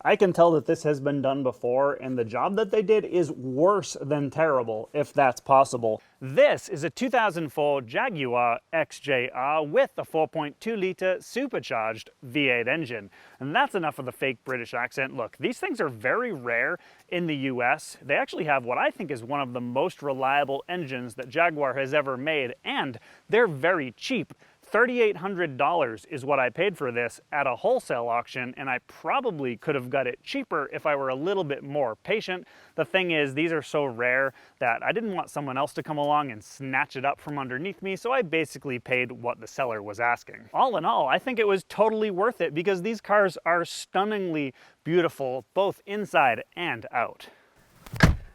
I can tell that this has been done before, and the job that they did is worse than terrible, if that's possible. This is a 2004 Jaguar XJR with a 4.2-litre supercharged V8 engine. And that's enough of the fake British accent. Look, these things are very rare in the US. They actually have what I think is one of the most reliable engines that Jaguar has ever made, and they're very cheap. $3,800 is what I paid for this at a wholesale auction, and I probably could have got it cheaper if I were a little bit more patient. The thing is, these are so rare that I didn't want someone else to come along and snatch it up from underneath me, so I basically paid what the seller was asking. All in all, I think it was totally worth it because these cars are stunningly beautiful, both inside and out.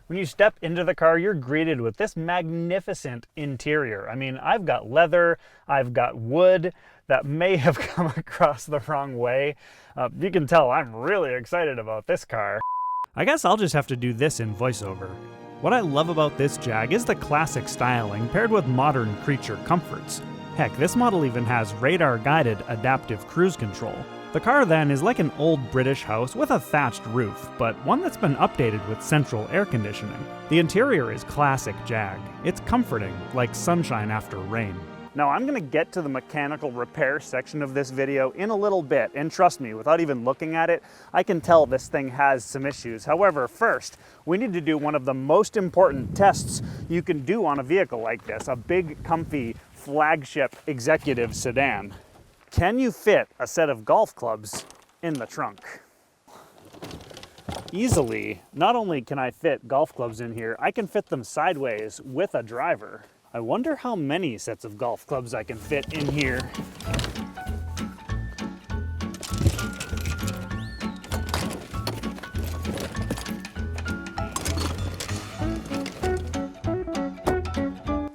When you step into the car, you're greeted with this magnificent interior. I mean, I've got leather, I've got wood that may have come across the wrong way. You can tell I'm really excited about this car. I guess I'll just have to do this in voiceover. What I love about this Jag is the classic styling paired with modern creature comforts. Heck, this model even has radar-guided adaptive cruise control. The car then is like an old British house with a thatched roof, but one that's been updated with central air conditioning. The interior is classic Jag. It's comforting, like sunshine after rain. Now I'm gonna get to the mechanical repair section of this video in a little bit, and trust me, without even looking at it, I can tell this thing has some issues. However, first, we need to do one of the most important tests you can do on a vehicle like this, a big, comfy, flagship executive sedan. Can you fit a set of golf clubs in the trunk? Easily. Not only can I fit golf clubs in here, I can fit them sideways with a driver. I wonder how many sets of golf clubs I can fit in here.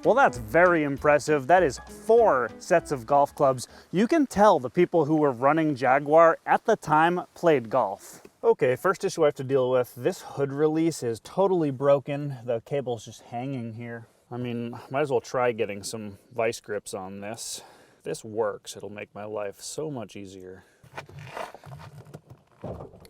Well, that's very impressive. That is 4 sets of golf clubs. You can tell the people who were running Jaguar at the time played golf. Okay, first issue I have to deal with. This hood release is totally broken. The cable's just hanging here. I mean, might as well try getting some vice grips on this. If this works, it'll make my life so much easier.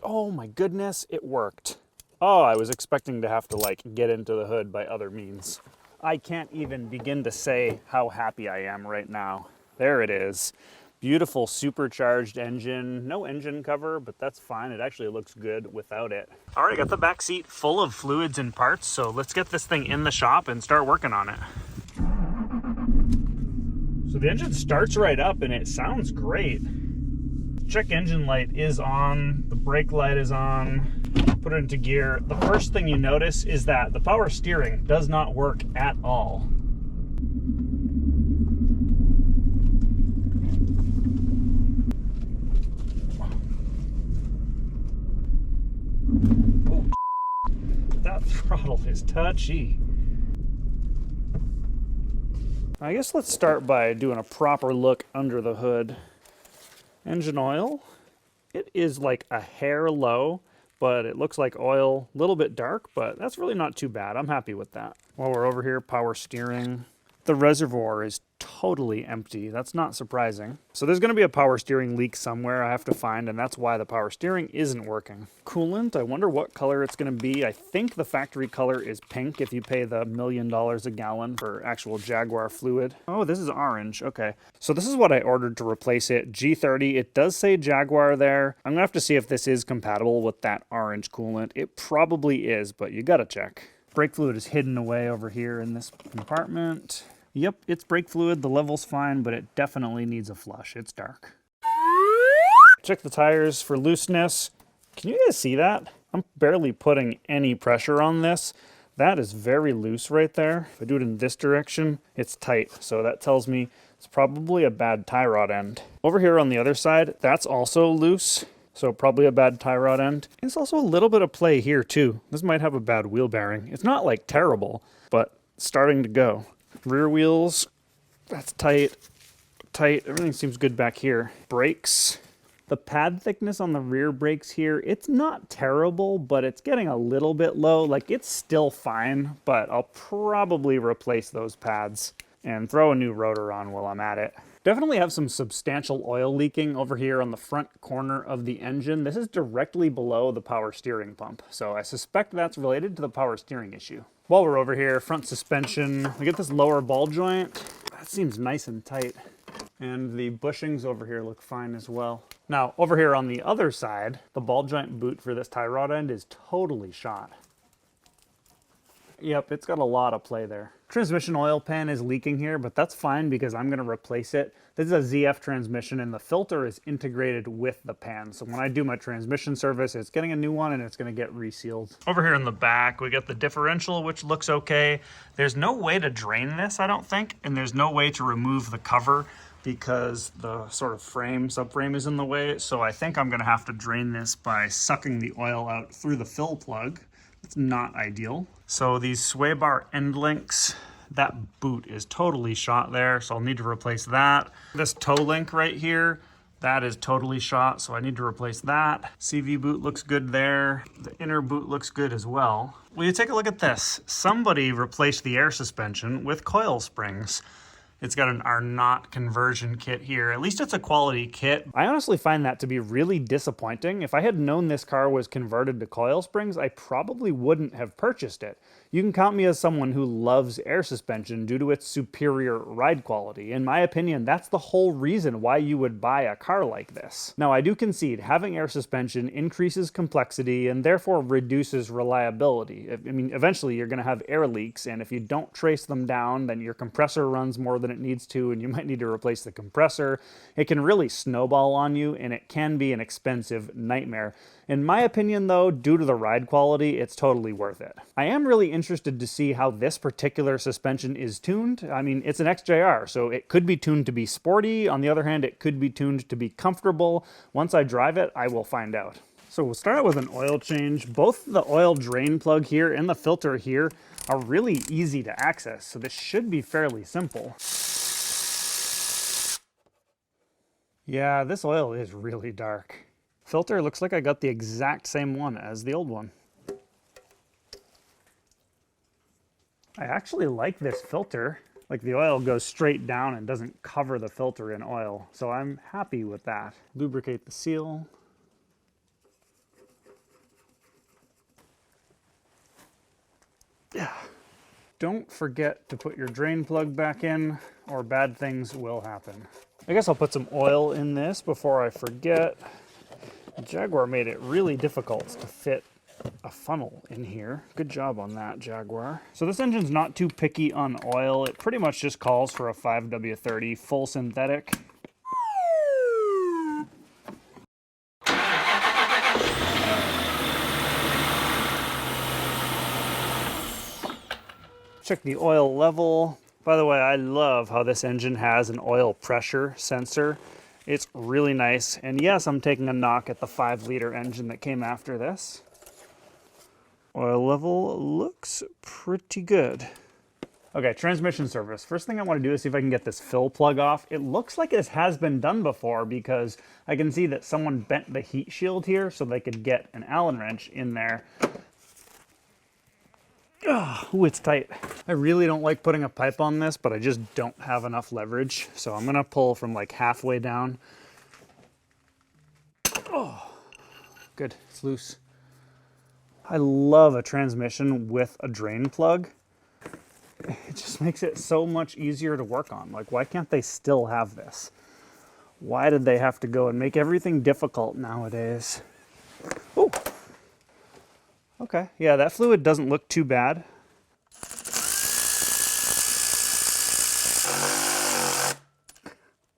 Oh my goodness, it worked. Oh, I was expecting to have to like get into the hood by other means. I can't even begin to say how happy I am right now. There it is. Beautiful supercharged engine. No engine cover, but that's fine. It actually looks good without it. All right, I got the back seat full of fluids and parts, so let's get this thing in the shop and start working on it. So the engine starts right up and it sounds great. Check engine light is on, the brake light is on. Put it into gear. The first thing you notice is that the power steering does not work at all. Oh, that throttle is touchy. I guess let's start by doing a proper look under the hood. Engine oil, it is like a hair low, but it looks like oil, a little bit dark, but that's really not too bad. I'm happy with that. While we're over here, power steering. The reservoir is totally empty. That's not surprising. So there's going to be a power steering leak somewhere I have to find, and that's why the power steering isn't working. Coolant, I wonder what color it's going to be. I think the factory color is pink if you pay the $1 million a gallon for actual Jaguar fluid. Oh, this is orange. Okay. So this is what I ordered to replace it. G30. It does say Jaguar there. I'm going to have to see if this is compatible with that orange coolant. It probably is, but you got to check. Brake fluid is hidden away over here in this compartment. Yep, it's brake fluid, the level's fine, but it definitely needs a flush. It's dark. Check the tires for looseness. Can you guys see that? I'm barely putting any pressure on this. That is very loose right there. If I do it in this direction, it's tight. So that tells me it's probably a bad tie rod end. Over here on the other side, that's also loose. So probably a bad tie rod end. There's also a little bit of play here too. This might have a bad wheel bearing. It's not like terrible, but it's starting to go. Rear wheels, that's tight. Everything seems good back here. Brakes. The pad thickness on the rear brakes here, it's not terrible, but it's getting a little bit low. Like, it's still fine, but I'll probably replace those pads and throw a new rotor on while I'm at it. Definitely have some substantial oil leaking over here on the front corner of the engine. This is directly below the power steering pump, so I suspect that's related to the power steering issue. While we're over here, front suspension, we get this lower ball joint. That seems nice and tight. And the bushings over here look fine as well. Now, over here on the other side, the ball joint boot for this tie rod end is totally shot. Yep, it's got a lot of play there. Transmission oil pan is leaking here, but that's fine because I'm gonna replace it. This is a ZF transmission and the filter is integrated with the pan. So when I do my transmission service, it's getting a new one and it's gonna get resealed. Over here in the back, we got the differential, which looks okay. There's no way to drain this, I don't think, and there's no way to remove the cover because the sort of subframe is in the way. So I think I'm gonna have to drain this by sucking the oil out through the fill plug. It's not ideal. So these sway bar end links, that boot is totally shot there, so I'll need to replace that. This toe link right here, that is totally shot, so I need to replace that. CV boot looks good there. The inner boot looks good as well. Will you take a look at this? Somebody replaced the air suspension with coil springs. It's got an R0 conversion kit here. At least it's a quality kit. I honestly find that to be really disappointing. If I had known this car was converted to coil springs, I probably wouldn't have purchased it. You can count me as someone who loves air suspension due to its superior ride quality. In my opinion, that's the whole reason why you would buy a car like this. Now, I do concede having air suspension increases complexity and therefore reduces reliability. I mean, eventually you're going to have air leaks, and if you don't trace them down, then your compressor runs more than it needs to, and you might need to replace the compressor. It can really snowball on you, and it can be an expensive nightmare. In my opinion, though, due to the ride quality, it's totally worth it. I am really interested to see how this particular suspension is tuned. I mean, it's an XJR, so it could be tuned to be sporty. On the other hand, it could be tuned to be comfortable. Once I drive it, I will find out. So we'll start out with an oil change. Both the oil drain plug here and the filter here are really easy to access, so this should be fairly simple. Yeah, this oil is really dark. Filter looks like I got the exact same one as the old one. I actually like this filter. Like, the oil goes straight down and doesn't cover the filter in oil, so I'm happy with that. Lubricate the seal. Yeah. Don't forget to put your drain plug back in, or bad things will happen. I guess I'll put some oil in this before I forget. Jaguar made it really difficult to fit a funnel in here. Good job on that, Jaguar. So this engine's not too picky on oil. It pretty much just calls for a 5W30 full synthetic. Check the oil level. By the way, I love how this engine has an oil pressure sensor. It's really nice. And yes, I'm taking a knock at the 5-liter engine that came after this. Oil level looks pretty good. Okay, transmission service. First thing I want to do is see if I can get this fill plug off. It looks like this has been done before because I can see that someone bent the heat shield here so they could get an Allen wrench in there. Ooh, it's tight. I really don't like putting a pipe on this, but I just don't have enough leverage. So I'm gonna pull from like halfway down. Oh, good, it's loose. I love a transmission with a drain plug. It just makes it so much easier to work on. Like, why can't they still have this? Why did they have to go and make everything difficult nowadays? Oh. Okay, yeah, that fluid doesn't look too bad.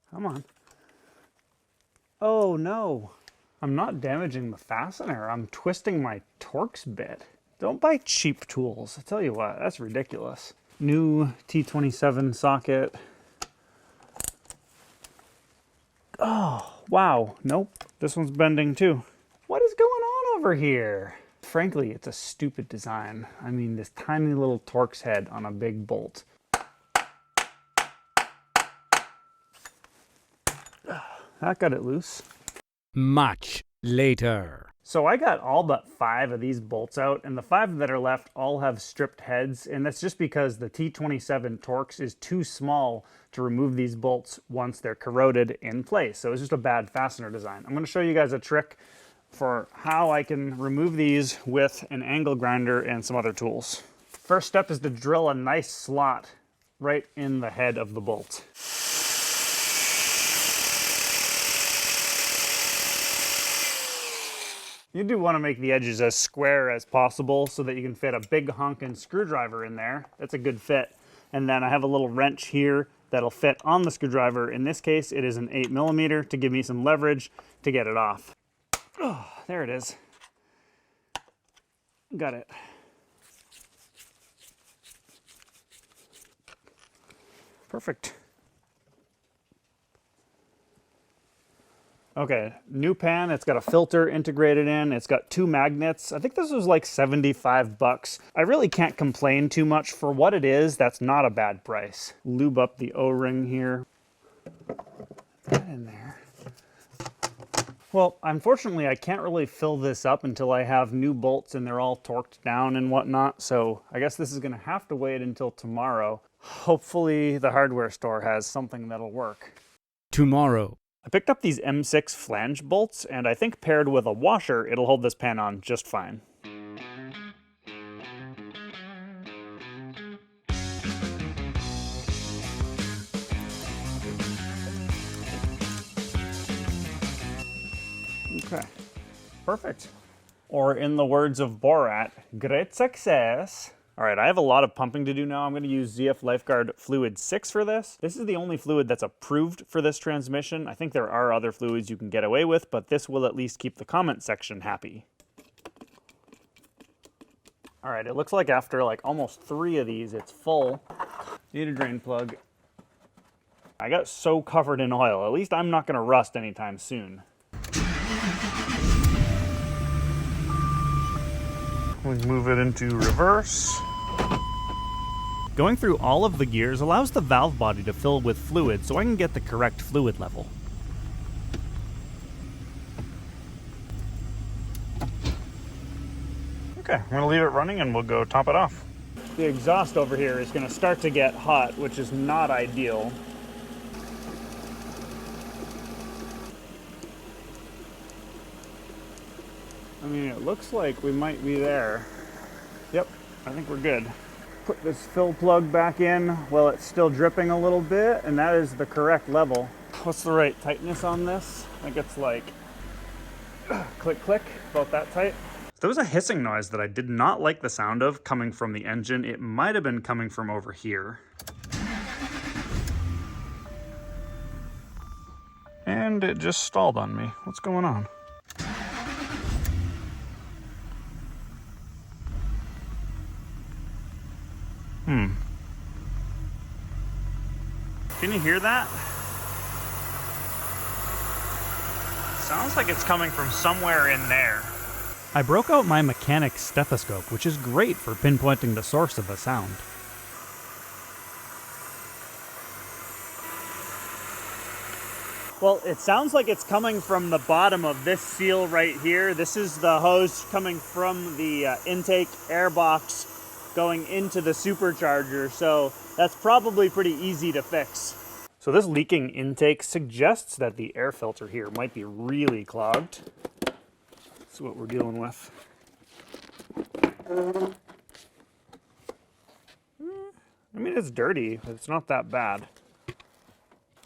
Come on. Oh no, I'm not damaging the fastener. I'm twisting my Torx bit. Don't buy cheap tools. I tell you what, that's ridiculous. New T27 socket. Oh, wow, nope, this one's bending too. What is going on over here? Frankly, it's a stupid design. I mean, this tiny little Torx head on a big bolt. That got it loose. Much later. So I got all but 5 of these bolts out, and the 5 that are left all have stripped heads, and that's just because the T27 Torx is too small to remove these bolts once they're corroded in place. So it's just a bad fastener design. I'm going to show you guys a trick for how I can remove these with an angle grinder and some other tools. First step is to drill a nice slot right in the head of the bolt. You do want to make the edges as square as possible so that you can fit a big honking screwdriver in there. That's a good fit. And then I have a little wrench here that'll fit on the screwdriver. In this case, it is an 8mm to give me some leverage to get it off. Oh, there it is. Got it. Perfect. Okay, new pan, it's got a filter integrated in, it's got 2 magnets. I think this was like 75 bucks. I really can't complain too much for what it is. That's not a bad price. Lube up the O-ring here. Put that in there. Well, unfortunately, I can't really fill this up until I have new bolts and they're all torqued down and whatnot, so I guess this is gonna have to wait until tomorrow. Hopefully the hardware store has something that'll work. Tomorrow. I picked up these M6 flange bolts, and I think paired with a washer, it'll hold this pan on just fine. Okay, perfect. Or in the words of Borat, great success. All right, I have a lot of pumping to do now. I'm going to use ZF Lifeguard Fluid 6 for this. This is the only fluid that's approved for this transmission. I think there are other fluids you can get away with, but this will at least keep the comment section happy. All right, it looks like after like almost 3 of these, it's full. Need a drain plug. I got so covered in oil. At least I'm not going to rust anytime soon. We move it into reverse. Going through all of the gears allows the valve body to fill with fluid so I can get the correct fluid level. Okay, I'm gonna leave it running and we'll go top it off. The exhaust over here is gonna start to get hot, which is not ideal. I mean, it looks like we might be there. Yep, I think we're good. Put this fill plug back in while it's still dripping a little bit, and that is the correct level. What's the right tightness on this? I think it's like click, click, about that tight. There was a hissing noise that I did not like the sound of coming from the engine. It might have been coming from over here. And it just stalled on me. What's going on? Can you hear that? Sounds like it's coming from somewhere in there. I broke out my mechanic's stethoscope, which is great for pinpointing the source of a sound. Well, it sounds like it's coming from the bottom of this seal right here. This is the hose coming from the intake air box going into the supercharger, so that's probably pretty easy to fix. So this leaking intake suggests that the air filter here might be really clogged. That's what we're dealing with. I mean, it's dirty, but it's not that bad.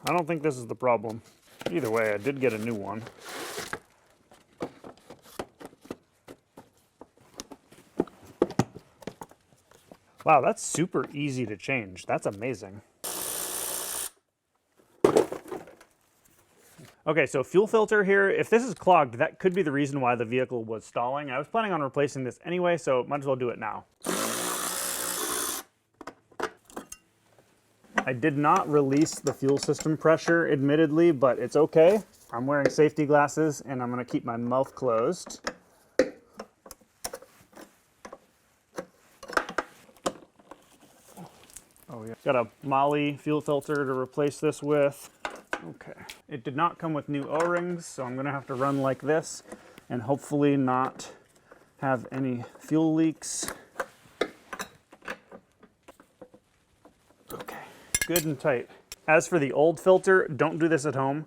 I don't think this is the problem. Either way, I did get a new one. Wow, that's super easy to change. That's amazing. Okay, so fuel filter here. If this is clogged, that could be the reason why the vehicle was stalling. I was planning on replacing this anyway, so might as well do it now. I did not release the fuel system pressure, admittedly, but it's okay. I'm wearing safety glasses and I'm gonna keep my mouth closed. Oh yeah, got a Molly fuel filter to replace this with. Okay, it did not come with new O-rings, so I'm gonna have to run like this. and hopefully not have any fuel leaks. Okay, good and tight. As for the old filter, don't do this at home.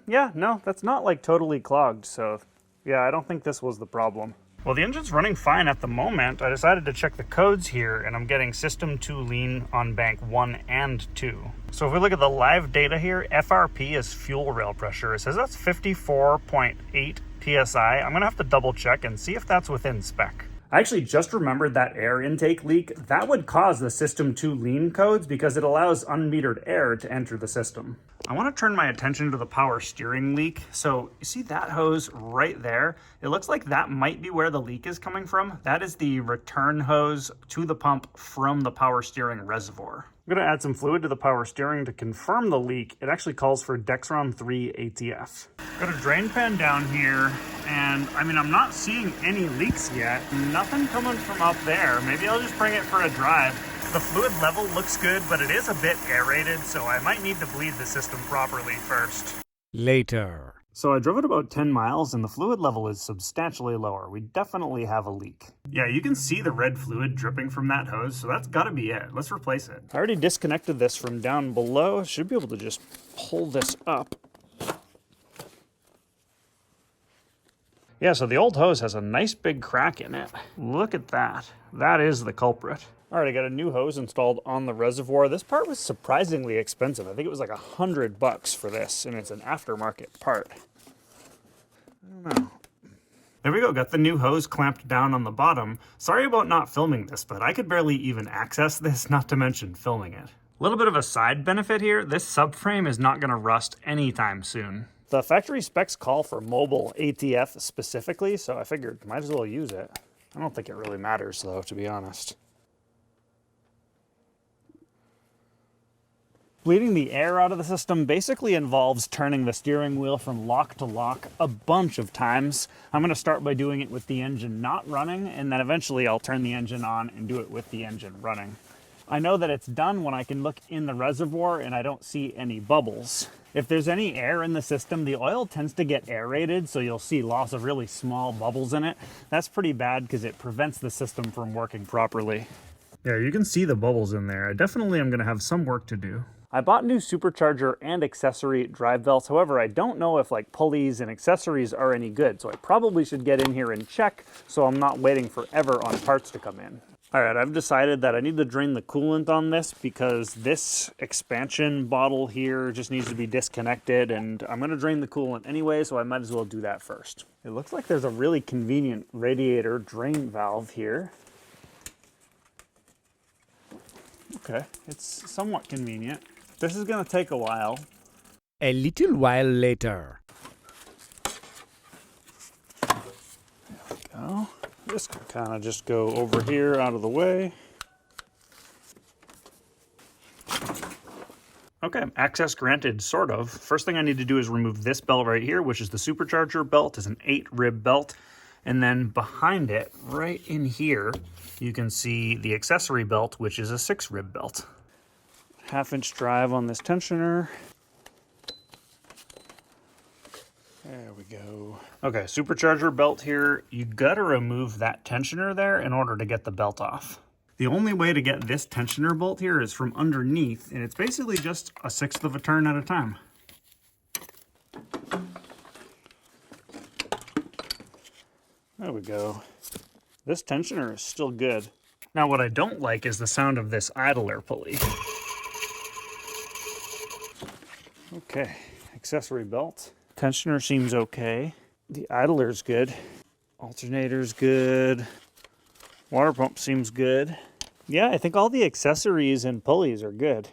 Yeah, no, that's not like totally clogged, so yeah, I don't think this was the problem. Well, the engine's running fine at the moment. I decided to check the codes here, and I'm getting system 2 lean on bank 1 and 2. So if we look at the live data here, FRP is fuel rail pressure. It says that's 54.8 PSI. I'm gonna have to double check and see if that's within spec. I actually just remembered that air intake leak. That would cause the system 2 lean codes because it allows unmetered air to enter the system. I want to turn my attention to the power steering leak. So you see that hose right there? It looks like that might be where the leak is coming from. That is the return hose to the pump from the power steering reservoir. I'm going to add some fluid to the power steering to confirm the leak. It actually calls for Dexron 3 ATF. Got a drain pan down here, and I mean, I'm not seeing any leaks yet. Nothing coming from up there. Maybe I'll just bring it for a drive. The fluid level looks good, but it is a bit aerated, so I might need to bleed the system properly first. Later. So I drove it about 10 miles and the fluid level is substantially lower. We definitely have a leak. Yeah, you can see the red fluid dripping from that hose, so that's gotta be it. Let's replace it. I already disconnected this from down below. Should be able to just pull this up. Yeah, so the old hose has a nice big crack in it. Look at that. That is the culprit. All right, I got a new hose installed on the reservoir. This part was surprisingly expensive. I think it was like $100 for this, and it's an aftermarket part. I don't know. There we go, got the new hose clamped down on the bottom. Sorry about not filming this, but I could barely even access this, not to mention filming it. A little bit of a side benefit here, this subframe is not gonna rust anytime soon. The factory specs call for mobile ATF specifically, so I figured might as well use it. I don't think it really matters though, to be honest. Bleeding the air out of the system basically involves turning the steering wheel from lock to lock a bunch of times. I'm going to start by doing it with the engine not running, and then eventually I'll turn the engine on and do it with the engine running. I know that it's done when I can look in the reservoir and I don't see any bubbles. If there's any air in the system, the oil tends to get aerated, so you'll see lots of really small bubbles in it. That's pretty bad because it prevents the system from working properly. Yeah, you can see the bubbles in there. I definitely am going to have some work to do. I bought new supercharger and accessory drive belts. However, I don't know if like pulleys and accessories are any good, so I probably should get in here and check so I'm not waiting forever on parts to come in. All right, I've decided that I need to drain the coolant on this because this expansion bottle here just needs to be disconnected, and I'm gonna drain the coolant anyway, so I might as well do that first. It looks like there's a really convenient radiator drain valve here. Okay, it's somewhat convenient. This is gonna take a while. A little while later. There we go. This can kind of just go over here out of the way. Okay, access granted, sort of. First thing I need to do is remove this belt right here, which is the supercharger belt. It's an 8-rib belt. And then behind it, right in here, you can see the accessory belt, which is a 6-rib belt. 1/2-inch drive on this tensioner. There we go. Okay, supercharger belt here. You gotta remove that tensioner there in order to get the belt off. The only way to get this tensioner bolt here is from underneath, and it's basically just 1/6 of a turn at a time. There we go. This tensioner is still good. Now what I don't like is the sound of this idler pulley. Okay, accessory belt. Tensioner seems okay. The idler's good. Alternator's good. Water pump seems good. Yeah, I think all the accessories and pulleys are good.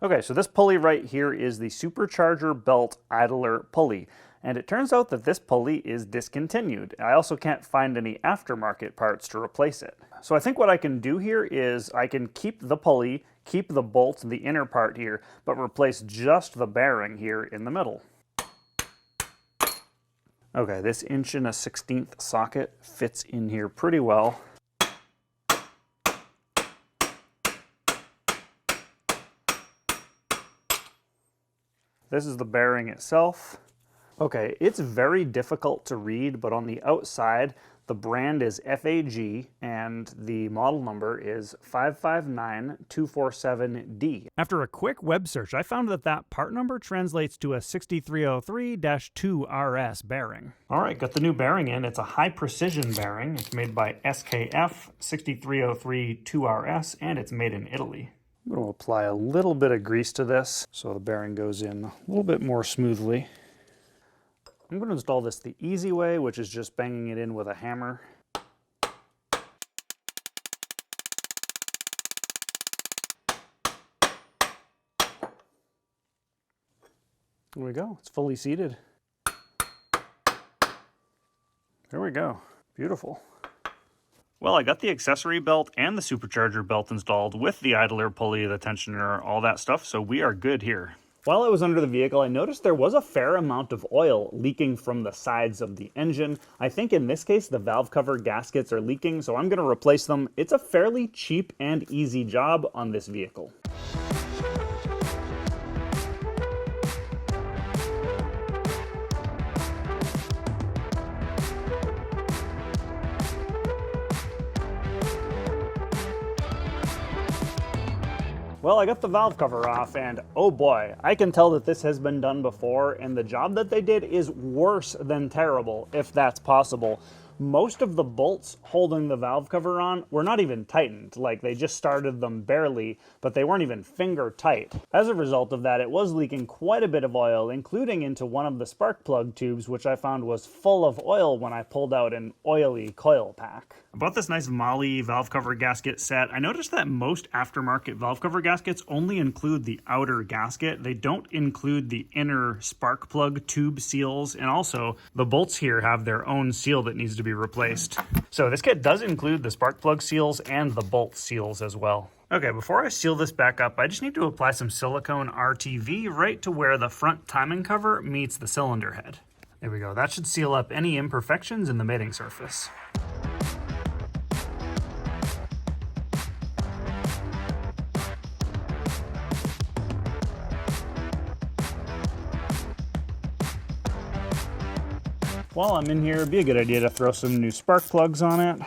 Okay, so this pulley right here is the supercharger belt idler pulley. And it turns out that this pulley is discontinued. I also can't find any aftermarket parts to replace it. So I think what I can do here is I can keep the pulley, keep the bolt, the inner part here, but replace just the bearing here in the middle. Okay, this 1 1/16 socket fits in here pretty well. This is the bearing itself. Okay, it's very difficult to read, but on the outside, the brand is FAG and the model number is 559247D. After a quick web search, I found that that part number translates to a 6303-2RS bearing. All right, got the new bearing in. It's a high precision bearing. It's made by SKF 6303-2RS and it's made in Italy. I'm going to apply a little bit of grease to this so the bearing goes in a little bit more smoothly. I'm going to install this the easy way, which is just banging it in with a hammer. There we go, it's fully seated. There we go, beautiful. Well, I got the accessory belt and the supercharger belt installed with the idler pulley, the tensioner, all that stuff, so we are good here. While I was under the vehicle, I noticed there was a fair amount of oil leaking from the sides of the engine. I think in this case, the valve cover gaskets are leaking, so I'm going to replace them. It's a fairly cheap and easy job on this vehicle. Well, I got the valve cover off and oh boy, I can tell that this has been done before and the job that they did is worse than terrible, if that's possible. Most of the bolts holding the valve cover on were not even tightened, like they just started them barely, but they weren't even finger tight. As a result of that, it was leaking quite a bit of oil, including into one of the spark plug tubes, which I found was full of oil when I pulled out an oily coil pack. I bought this nice Molle valve cover gasket set. I noticed that most aftermarket valve cover gaskets only include the outer gasket. They don't include the inner spark plug tube seals, and also the bolts here have their own seal that needs to be replaced. So this kit does include the spark plug seals and the bolt seals as well. Okay, before I seal this back up, I just need to apply some silicone RTV right to where the front timing cover meets the cylinder head. There we go. That should seal up any imperfections in the mating surface. While I'm in here, it'd be a good idea to throw some new spark plugs on it.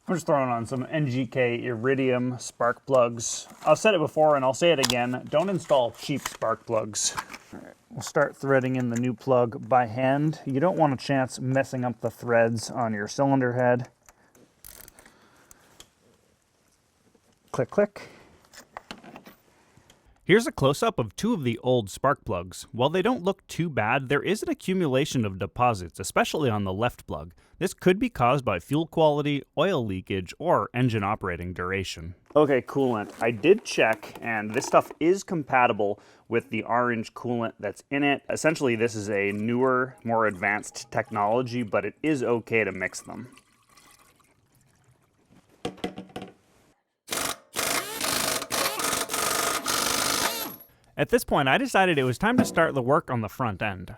I'm just throwing on some NGK Iridium spark plugs. I've said it before and I'll say it again, don't install cheap spark plugs. All right, we'll start threading in the new plug by hand. You don't want a chance messing up the threads on your cylinder head. Click, click. Here's a close-up of two of the old spark plugs. While they don't look too bad, there is an accumulation of deposits, especially on the left plug. This could be caused by fuel quality, oil leakage, or engine operating duration. Okay, coolant. I did check, and this stuff is compatible with the orange coolant that's in it. Essentially, this is a newer, more advanced technology, but it is okay to mix them. At this point, I decided it was time to start the work on the front end.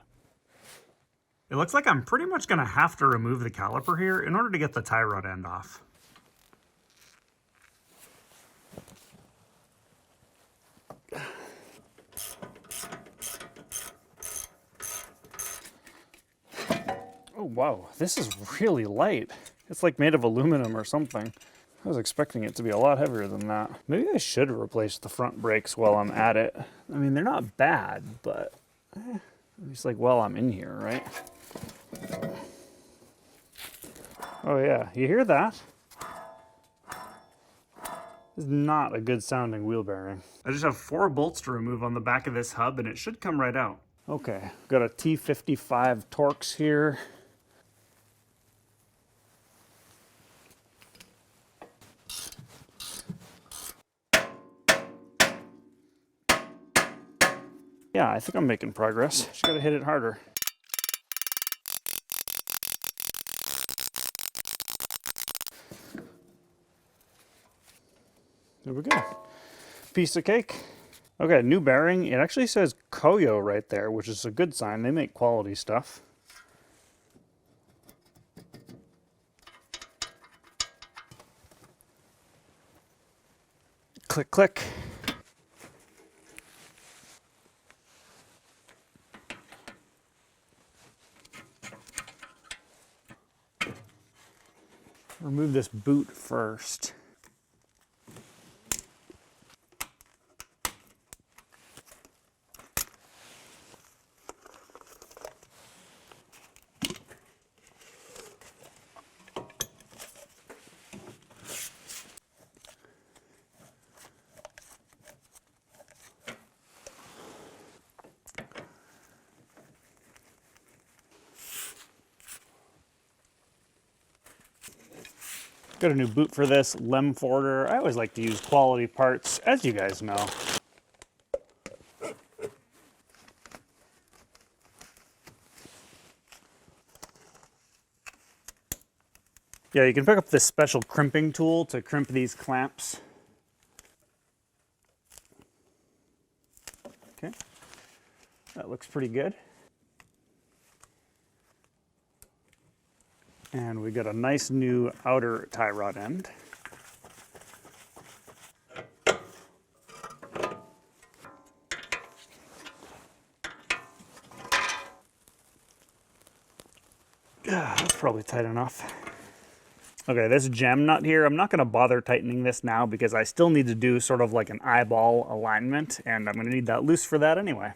It looks like I'm pretty much going to have to remove the caliper here in order to get the tie rod end off. Oh wow, this is really light. It's like made of aluminum or something. I was expecting it to be a lot heavier than that. Maybe I should replace the front brakes while I'm at it. I mean, they're not bad, but at least like while I'm in here, right? Oh yeah, you hear that? This is not a good sounding wheel bearing. I just have 4 bolts to remove on the back of this hub and it should come right out. Okay, got a T55 Torx here. Yeah, I think I'm making progress. Just gotta hit it harder. There we go. Piece of cake. Okay, new bearing. It actually says Koyo right there, which is a good sign. They make quality stuff. Click, click. remove this boot first. Got a new boot for this, Lemforder. I always like to use quality parts, as you guys know. Yeah, you can pick up this special crimping tool to crimp these clamps. Okay, that looks pretty good. And we got a nice new outer tie rod end. That's probably tight enough. Okay, this gem nut here, I'm not going to bother tightening this now because I still need to do sort of like an eyeball alignment, and I'm going to need that loose for that anyway.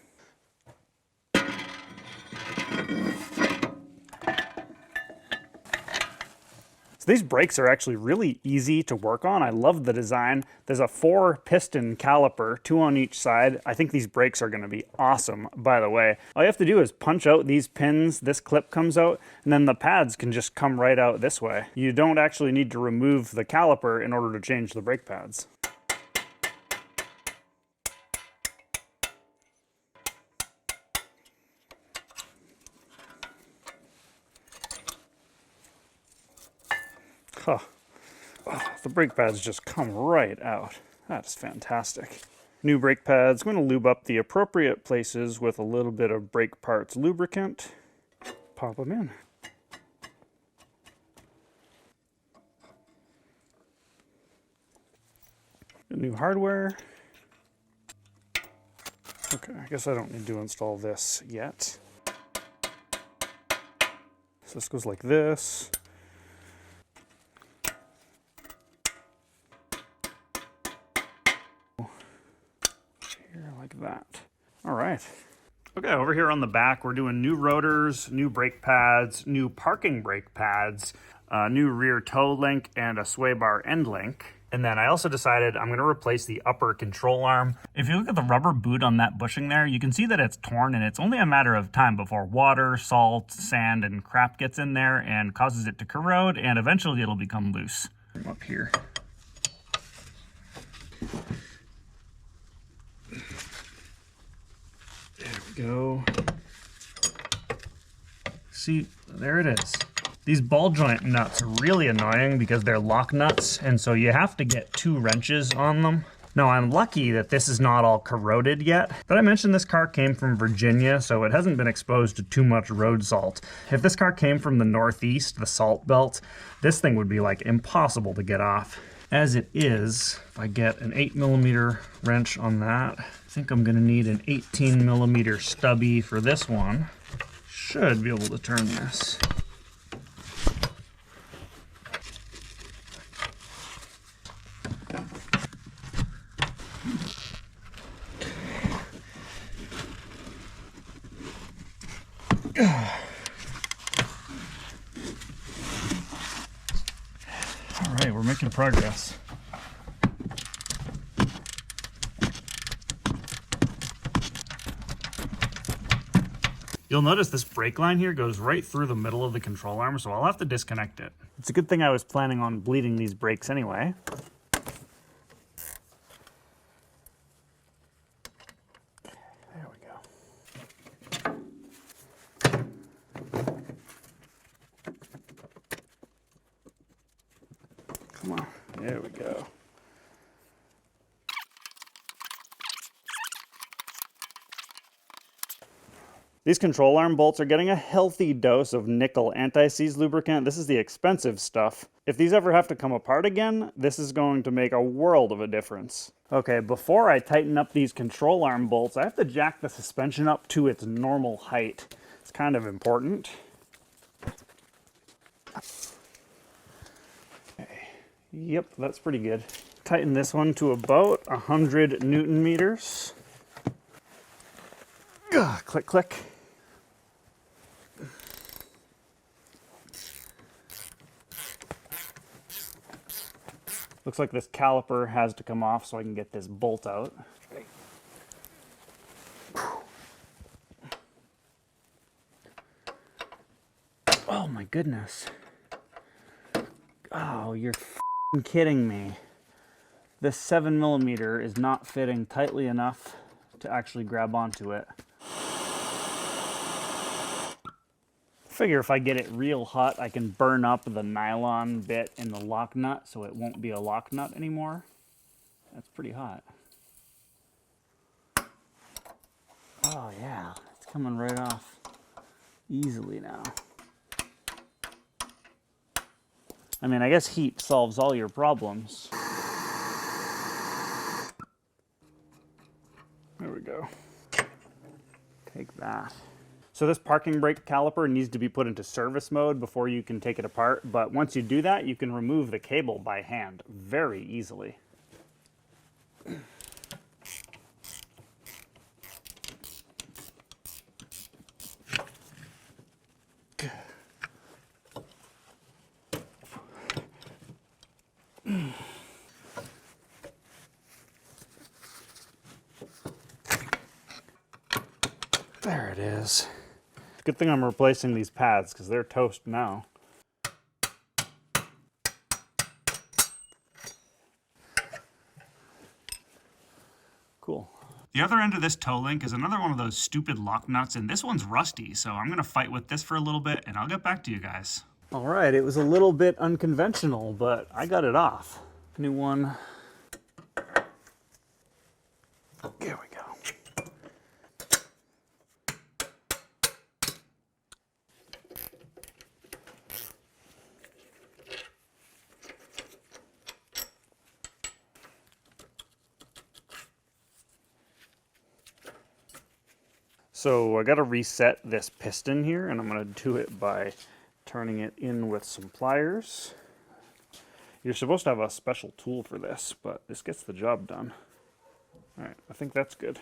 So these brakes are actually really easy to work on. I love the design. There's a 4-piston caliper, 2 on each side. I think these brakes are going to be awesome, by the way. All you have to do is punch out these pins, this clip comes out, and then the pads can just come right out this way. You don't actually need to remove the caliper in order to change the brake pads. Huh. Oh, the brake pads just come right out. That is fantastic. New brake pads. I'm going to lube up the appropriate places with a little bit of brake parts lubricant. Pop them in. New hardware. Okay, I guess I don't need to install this yet. So this goes like this. Like that. All right. Okay, over here on the back, we're doing new rotors, new brake pads, new parking brake pads, new rear toe link, and a sway bar end link. And then I also decided I'm going to replace the upper control arm. If you look at the rubber boot on that bushing there, you can see that it's torn, and it's only a matter of time before water, salt, sand, and crap gets in there and causes it to corrode, and eventually it'll become loose. Up here. Go. See, there it is. These ball joint nuts are really annoying because they're lock nuts, and so you have to get 2 wrenches on them. Now, I'm lucky that this is not all corroded yet, but I mentioned this car came from Virginia, so it hasn't been exposed to too much road salt. If this car came from the Northeast, the Salt Belt, this thing would be like impossible to get off. As it is, if I get an 8mm wrench on that, I think I'm going to need an 18mm stubby for this one. Should be able to turn this. All right, we're making progress. You'll notice this brake line here goes right through the middle of the control arm, so I'll have to disconnect it. It's a good thing I was planning on bleeding these brakes anyway. There we go. Come on, there we go. These control arm bolts are getting a healthy dose of nickel anti-seize lubricant. This is the expensive stuff. If these ever have to come apart again, this is going to make a world of a difference. Okay, before I tighten up these control arm bolts, I have to jack the suspension up to its normal height. It's kind of important. Yep, that's pretty good. Tighten this one to about 100 Newton meters. Click, click. Looks like this caliper has to come off so I can get this bolt out. Oh my goodness. Oh, you're f***ing kidding me. This 7mm is not fitting tightly enough to actually grab onto it. Figure if I get it real hot, I can burn up the nylon bit in the lock nut so it won't be a lock nut anymore. That's pretty hot. Oh yeah, it's coming right off easily now. I mean, I guess heat solves all your problems. There we go. Take that. So this parking brake caliper needs to be put into service mode before you can take it apart, but once you do that, you can remove the cable by hand very easily. There it is. Good thing I'm replacing these pads because they're toast now. Cool. The other end of this toe link is another one of those stupid lock nuts, and this one's rusty, so I'm gonna fight with this for a little bit and I'll get back to you guys. All right, it was a little bit unconventional, but I got it off. New one. There we go. So I got to reset this piston here, and I'm going to do it by turning it in with some pliers. You're supposed to have a special tool for this, but this gets the job done. All right, I think that's good.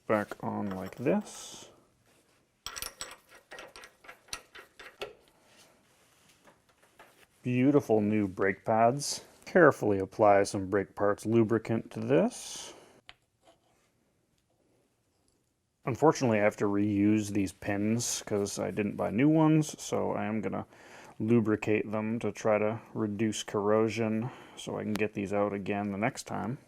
Back on like this. Beautiful new brake pads. Carefully apply some brake parts lubricant to this. Unfortunately, I have to reuse these pins because I didn't buy new ones, so I am going to lubricate them to try to reduce corrosion so I can get these out again the next time.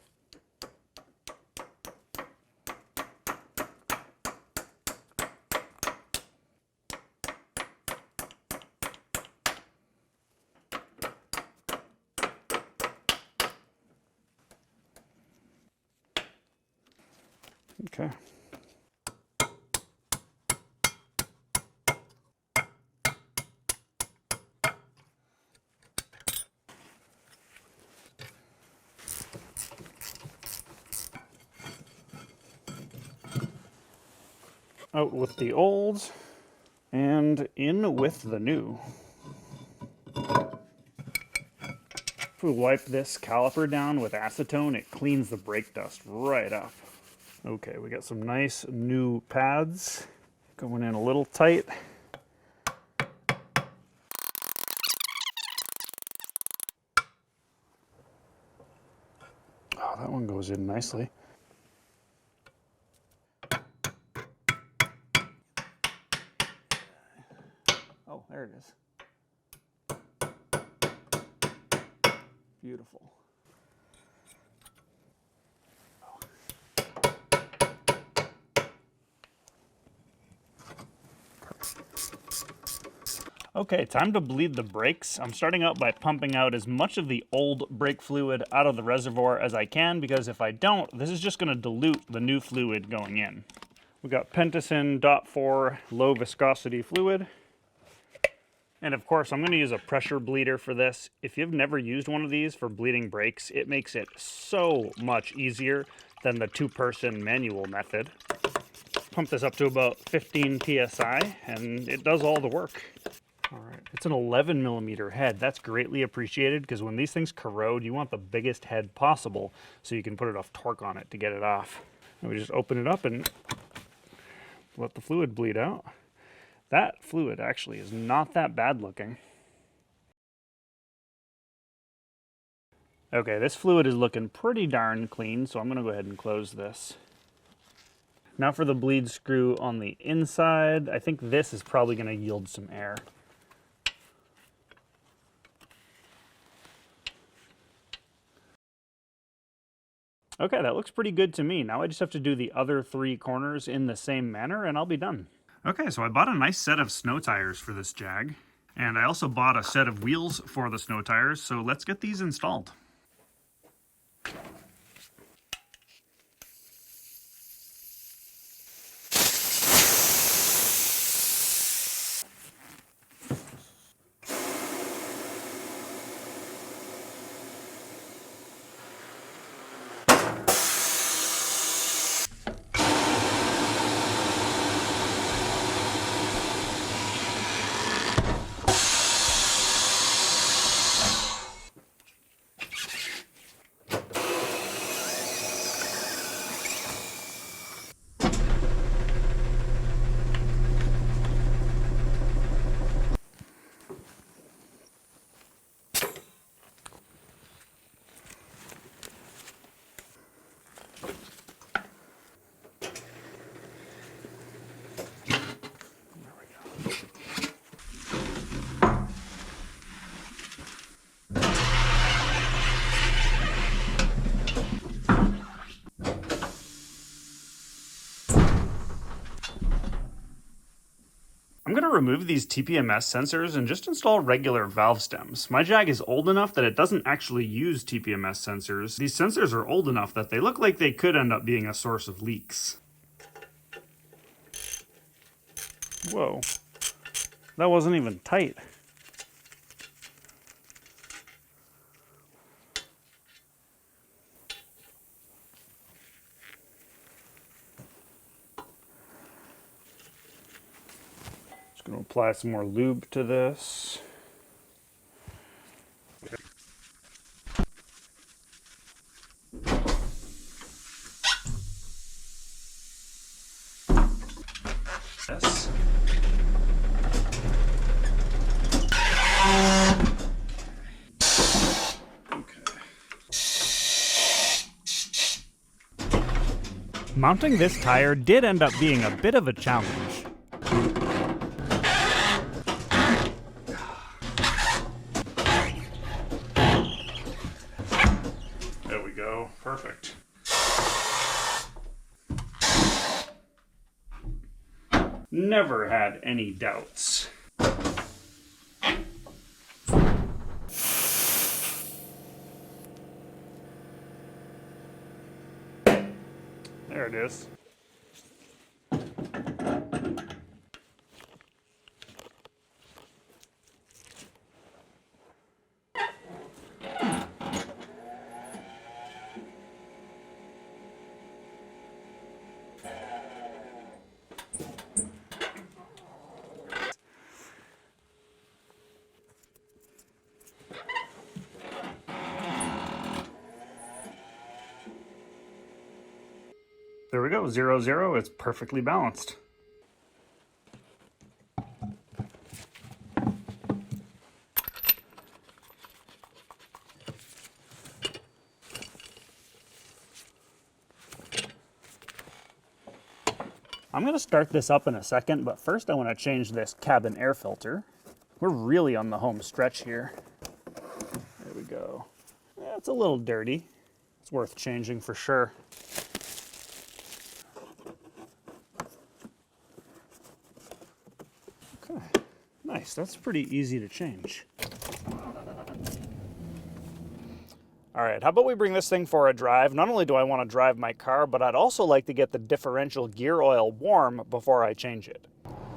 Okay. Out with the old and in with the new. If we wipe this caliper down with acetone, it cleans the brake dust right up. Okay, we got some nice new pads going in a little tight. Oh, that one goes in nicely. Oh, there it is. Beautiful. Okay, time to bleed the brakes. I'm starting out by pumping out as much of the old brake fluid out of the reservoir as I can, because if I don't, this is just going to dilute the new fluid going in. We got Pentacin .4 low viscosity fluid. And of course, I'm going to use a pressure bleeder for this. If you've never used one of these for bleeding brakes, it makes it so much easier than the two-person manual method. Pump this up to about 15 psi, and it does all the work. All right, it's an 11 millimeter head. That's greatly appreciated because when these things corrode, you want the biggest head possible so you can put enough torque on it to get it off. And we just open it up and let the fluid bleed out. That fluid actually is not that bad looking. Okay, this fluid is looking pretty darn clean, so I'm gonna go ahead and close this. Now for the bleed screw on the inside, I think this is probably gonna yield some air. Okay, that looks pretty good to me. Now I just have to do the other 3 corners in the same manner and I'll be done. Okay, so I bought a nice set of snow tires for this Jag. And I also bought a set of wheels for the snow tires, so let's get these installed. I'm going to remove these TPMS sensors and just install regular valve stems. My Jag is old enough that it doesn't actually use TPMS sensors. These sensors are old enough that they look like they could end up being a source of leaks. Whoa, that wasn't even tight. Going to apply some more lube to this. Yes. Okay. Mounting this tire did end up being a bit of a challenge. Perfect. Never had any doubts. There it is. There we go, 0, 0, it's perfectly balanced. I'm going to start this up in a second, but first I want to change this cabin air filter. We're really on the home stretch here. There we go. Yeah, it's a little dirty. It's worth changing for sure. Okay, nice. That's pretty easy to change. All right, how about we bring this thing for a drive? Not only do I want to drive my car, but I'd also like to get the differential gear oil warm before I change it.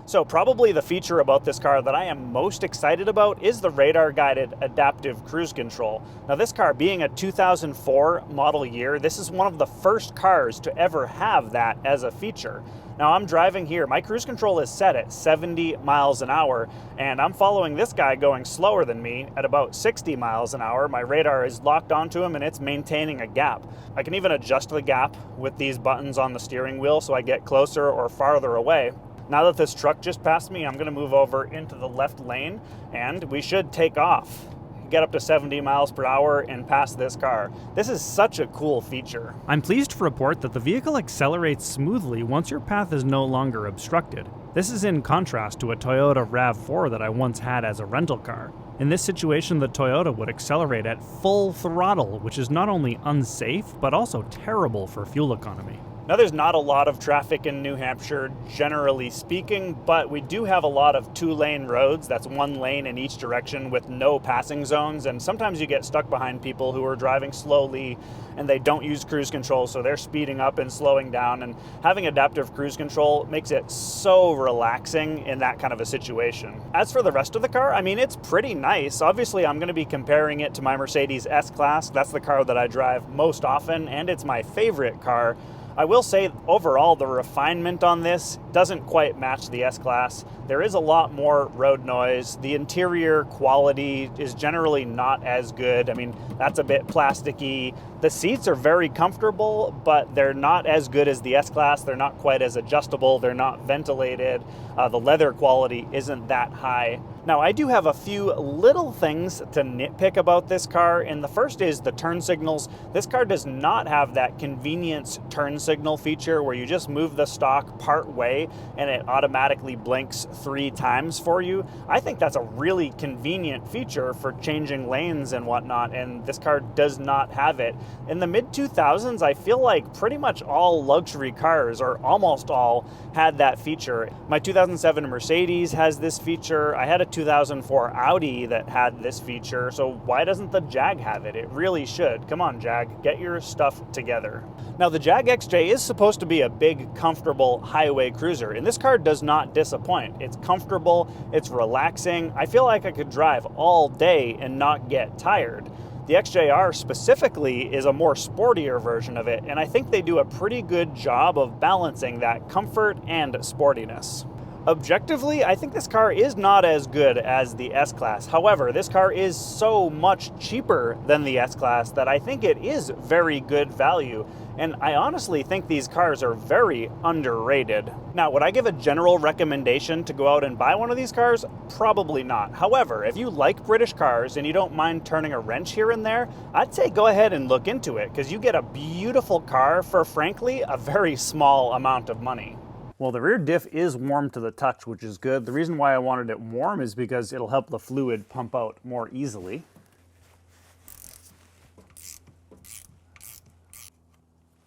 So probably the feature about this car that I am most excited about is the radar-guided adaptive cruise control. Now this car being a 2004 model year, this is one of the first cars to ever have that as a feature. Now I'm driving here, my cruise control is set at 70 miles an hour, and I'm following this guy going slower than me at about 60 miles an hour. My radar is locked onto him and it's maintaining a gap. I can even adjust the gap with these buttons on the steering wheel so I get closer or farther away. Now that this truck just passed me, I'm going to move over into the left lane and we should take off, get up to 70 miles per hour and pass this car. This is such a cool feature. I'm pleased to report that the vehicle accelerates smoothly once your path is no longer obstructed. This is in contrast to a Toyota RAV4 that I once had as a rental car. In this situation, the Toyota would accelerate at full throttle, which is not only unsafe, but also terrible for fuel economy. Now there's not a lot of traffic in New Hampshire, generally speaking, but we do have a lot of 2-lane roads. That's 1 lane in each direction with no passing zones, and sometimes you get stuck behind people who are driving slowly and they don't use cruise control, so they're speeding up and slowing down, and having adaptive cruise control makes it so relaxing in that kind of a situation. As for the rest of the car, I mean, it's pretty nice. Obviously, I'm going to be comparing it to my Mercedes S-Class. That's the car that I drive most often, and it's my favorite car. I will say overall the refinement on this doesn't quite match the S-Class. There is a lot more road noise. The interior quality is generally not as good. I mean, that's a bit plasticky. The seats are very comfortable, but they're not as good as the S-Class. They're not quite as adjustable. They're not ventilated. The leather quality isn't that high. Now, I do have a few little things to nitpick about this car, and the first is the turn signals. This car does not have that convenience turn signal feature where you just move the stalk part way and it automatically blinks 3 times for you. I think that's a really convenient feature for changing lanes and whatnot, and this car does not have it. In the mid-2000s, I feel like pretty much all luxury cars, or almost all, had that feature. My 2007 Mercedes has this feature. I had a 2004 Audi that had this feature, so why doesn't the Jag have it? It really should. Come on, Jag, get your stuff together. Now, the Jag XJ is supposed to be a big, comfortable highway cruiser, and this car does not disappoint. It's comfortable, it's relaxing. I feel like I could drive all day and not get tired. The XJR specifically is a more sportier version of it, and I think they do a pretty good job of balancing that comfort and sportiness. Objectively, I think this car is not as good as the S-Class. However, this car is so much cheaper than the S-Class that I think it is very good value. And I honestly think these cars are very underrated. Now, would I give a general recommendation to go out and buy one of these cars? Probably not. However, if you like British cars and you don't mind turning a wrench here and there, I'd say go ahead and look into it, because you get a beautiful car for, frankly, a very small amount of money. Well, the rear diff is warm to the touch, which is good. The reason why I wanted it warm is because it'll help the fluid pump out more easily.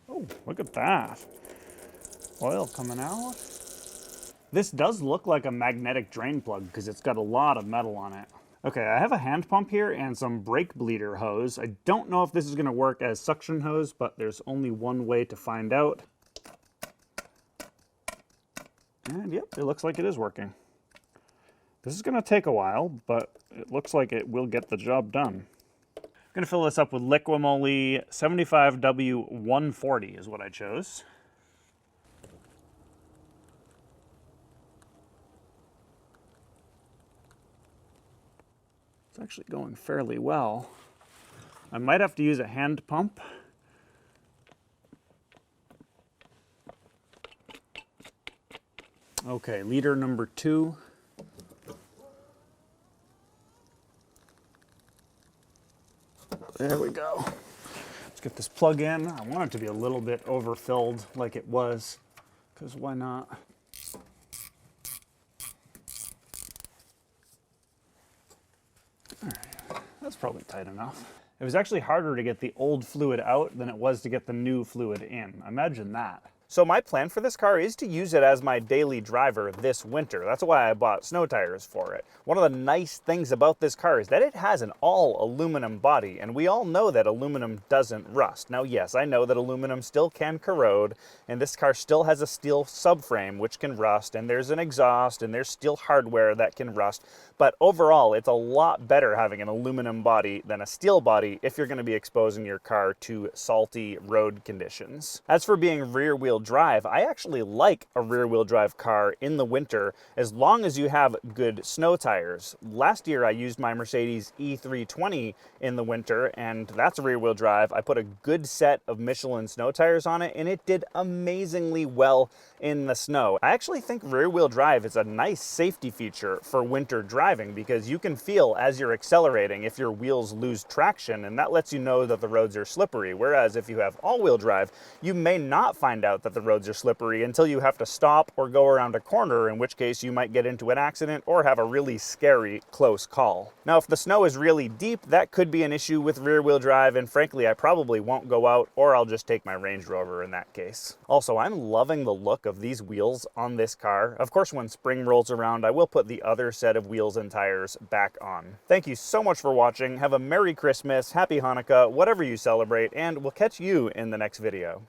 Oh, look at that. Oil coming out. This does look like a magnetic drain plug because it's got a lot of metal on it. Okay, I have a hand pump here and some brake bleeder hose. I don't know if this is going to work as suction hose, but there's only one way to find out. And yep, it looks like it is working. This is going to take a while, but it looks like it will get the job done. I'm going to fill this up with Liquimoly 75W140 is what I chose. It's actually going fairly well. I might have to use a hand pump. Okay, liter number 2. There we go. Let's get this plug in. I want it to be a little bit overfilled like it was, because why not? All right, that's probably tight enough. It was actually harder to get the old fluid out than it was to get the new fluid in. Imagine that. So my plan for this car is to use it as my daily driver this winter. That's why I bought snow tires for it. One of the nice things about this car is that it has an all aluminum body, and we all know that aluminum doesn't rust. Now yes, I know that aluminum still can corrode, and this car still has a steel subframe which can rust, and there's an exhaust, and there's steel hardware that can rust, but overall it's a lot better having an aluminum body than a steel body if you're going to be exposing your car to salty road conditions. As for being rear-wheel drive, I actually like a rear-wheel drive car in the winter as long as you have good snow tires. Last year I used my Mercedes E320 in the winter, and that's a rear-wheel drive. I put a good set of Michelin snow tires on it, and it did amazingly well in the snow. I actually think rear-wheel drive is a nice safety feature for winter driving because you can feel as you're accelerating if your wheels lose traction, and that lets you know that the roads are slippery. Whereas if you have all-wheel drive, you may not find out that the roads are slippery until you have to stop or go around a corner, in which case you might get into an accident or have a really scary close call. Now, if the snow is really deep, that could be an issue with rear-wheel drive, and frankly, I probably won't go out, or I'll just take my Range Rover in that case. Also, I'm loving the look of these wheels on this car. Of course, when spring rolls around, I will put the other set of wheels and tires back on. Thank you so much for watching. Have a Merry Christmas, Happy Hanukkah, whatever you celebrate, and we'll catch you in the next video.